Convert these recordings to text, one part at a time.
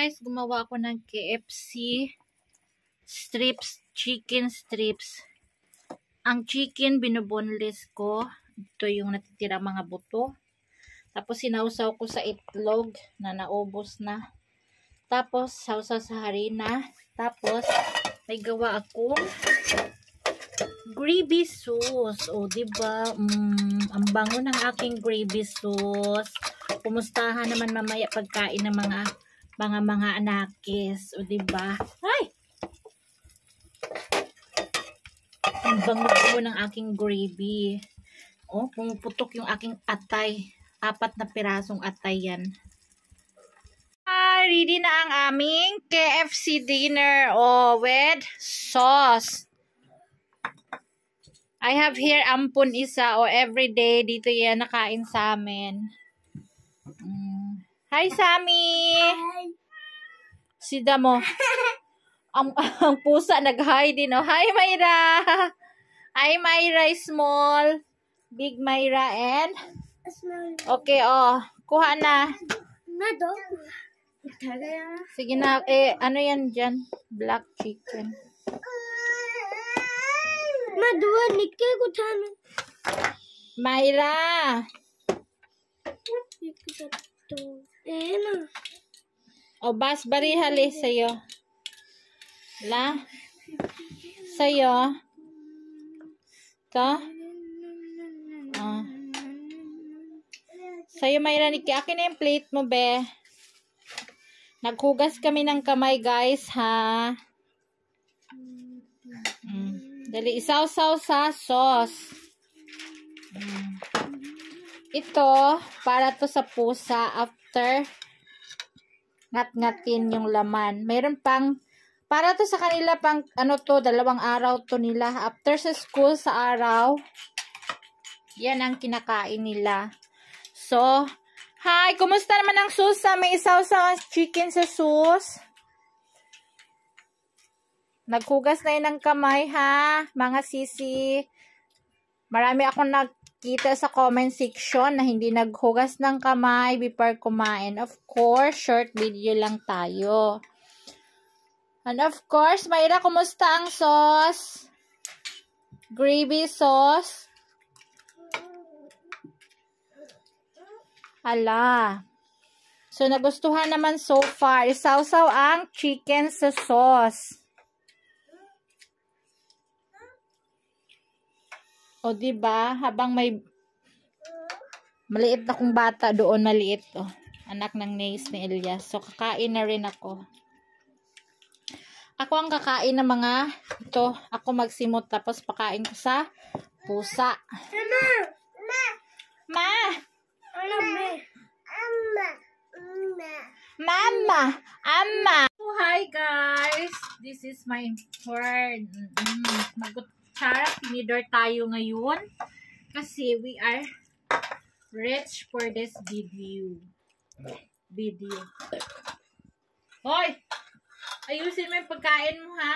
guys, gumawa ako ng KFC strips, chicken strips. Ang chicken, binuboneless ko. Ito yung natitira mga buto. Tapos, sinausaw ko sa itlog na naubos na. Tapos, sausaw sa harina. Tapos, may gawa akong gravy sauce. O, diba? Ang bango ng aking gravy sauce. Kumustahan naman mamaya pagkain ng mga anakis. O, diba? Ay! Ang bango ng aking gravy. O, pumuputok yung aking atay. 4 na pirasong atay yan. Ready na ang aming KFC dinner. O, with sauce. I have here ampun isa. O, everyday dito yan nakain sa amin. Hi, Sammy! Hi! Sida mo. ang pusa nag-hi din. Oh. Hi, Myra! Hi, Myra small. Big Myra and? Okay, oh. Kuha na. Sige na. Ano yan dyan? Black chicken. Myra! O, bas barihali sa'yo. Sa'yo. Ito. Sa'yo, Mayra, Nikki. Akin na yung plate mo, be. Naghugas kami ng kamay, guys, ha? Dali, isaw-saw sa sauce. Ito, para to sa pusa after ngat-ngatin yung laman. Mayroon pang, para to sa kanila pang, 2 araw to nila. After sa school sa araw, yan ang kinakain nila. So, hi! Kumusta naman ang susa? May isaw-saw chicken sa sauce. Naghugas na yun ng kamay, ha? Mga sisi. Marami akong nakita sa comment section na hindi naghugas ng kamay before kumain. Of course, short video lang tayo. And of course, Mayra, kumusta ang sauce? Gravy sauce. Hala. So, nagustuhan naman so far. Isaw-saw ang chicken sa sauce. O, diba? Habang may maliit na kong bata doon, maliit. O, anak ng Nace ni Elias. So, kakain na rin ako. Ako ang kakain ng mga ito. Ako magsimot tapos pakain ko sa pusa. Mama! Oh, hi guys! This is my word. Mag-kutsara, tinidor tayo ngayon. Kasi we are rich for this video. Hoy! Ayusin mo yung pagkain mo, ha?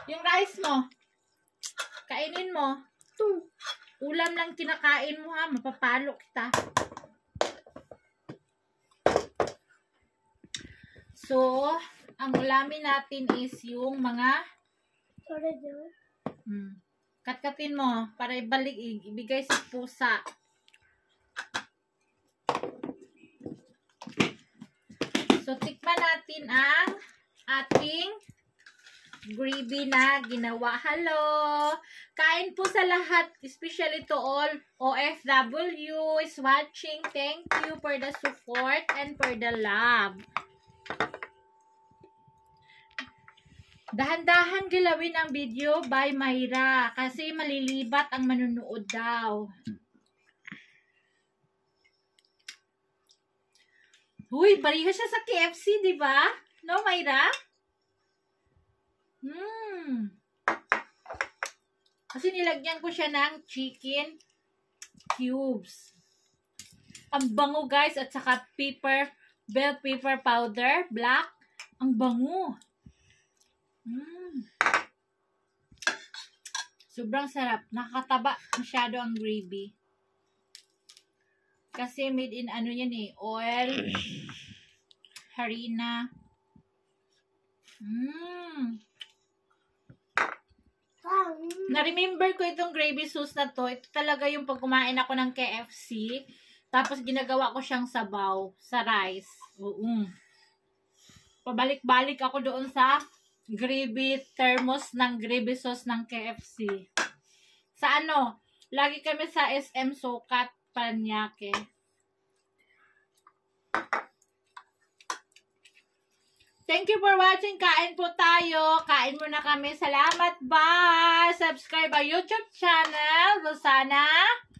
Yung rice mo. Kainin mo. Ulam lang kinakain mo, ha? Mapapalo kita. So, ang ulamin natin is yung mga katkatin mo para ibigay sa pusa. So, tikman natin ang ating gravy na ginawa. Hello! Kain po sa lahat, especially to all OFW is watching. Thank you for the support and for the love. Dahan-dahan gilawin ang video by Myra kasi malilibat ang manunood daw. Uy, bariho siya sa KFC, di ba? No, Myra? Kasi nilagyan ko siya ng chicken cubes. Ang bango, guys, at saka bell pepper powder, black. Ang bango. Sobrang sarap. Nakakataba masyado ang gravy. Kasi made in ano yan eh, oil, harina. Na-remember ko itong gravy sauce na to. Ito talaga yung pag kumain ako ng KFC. Tapos ginagawa ko siyang sabaw sa rice. Pabalik-balik ako doon sa gravy thermos ng gravy sauce ng KFC. Sa ano? Lagi kami sa SM Sukat, Paranaque. Thank you for watching. Kain po tayo. Kain muna kami. Salamat. Bye! Subscribe our YouTube channel. Rosana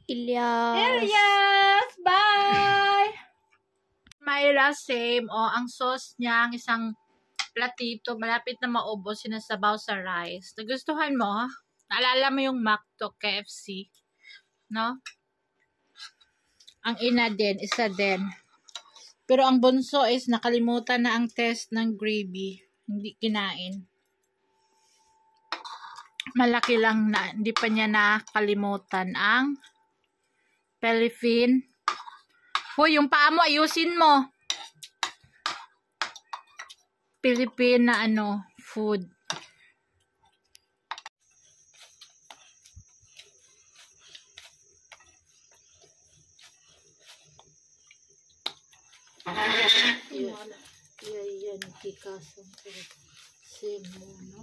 Ilyas. Bye! Myra, same. O, ang sauce niya, ang isang platito, malapit na maubos, sinasabaw sa rice. Nagustuhan mo? Naalala mo yung McDo, KFC? No? Ang ina din, isa din. Pero ang bunso is nakalimutan na ang test ng gravy. Hindi kinain. Malaki lang na, hindi pa niya nakalimutan ang Philippine. Hoy, yung paa mo, ayusin mo. Philippine na ano, food. Yan, kikasang semo, no?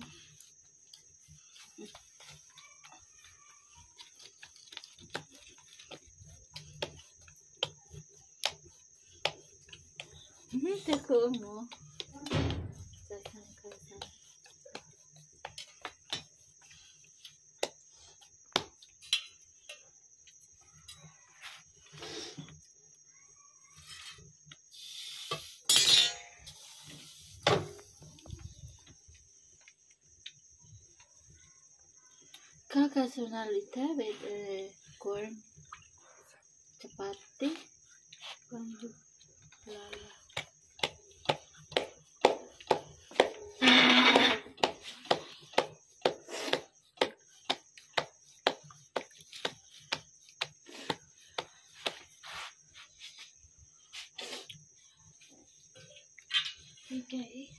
Teko mo. Kakasunalita with corn, chapati, lala. Okay.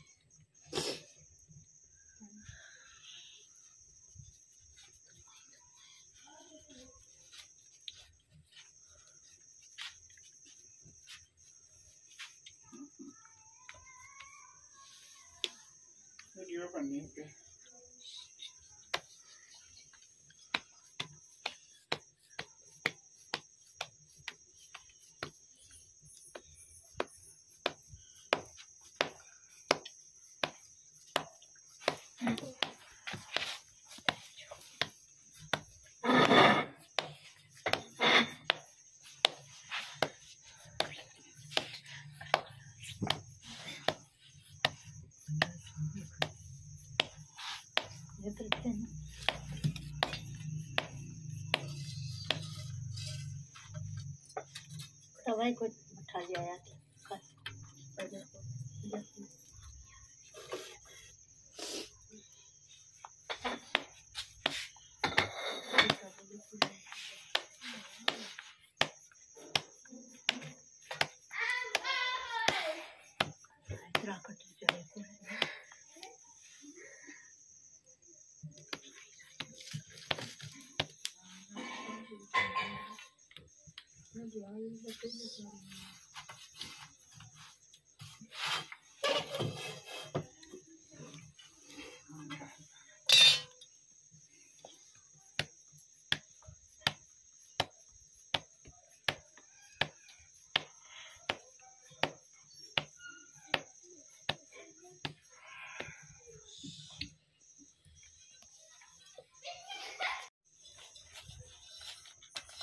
Tawai ko mathali aya ka.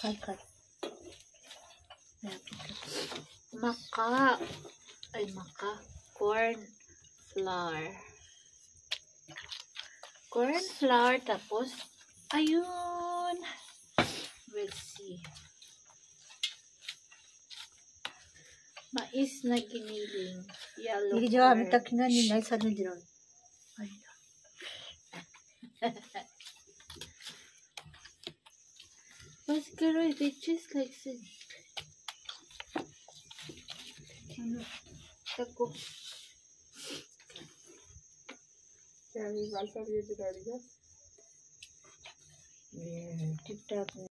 Cut. Maka. Corn flour. Corn flour, tapos, ayun. We'll see. Mais na giniling. Yellow corn. Mas girl, they just like this. Ano? Tako. क्या भी बाल सब ये दिखा रही है। ये टिकटॉक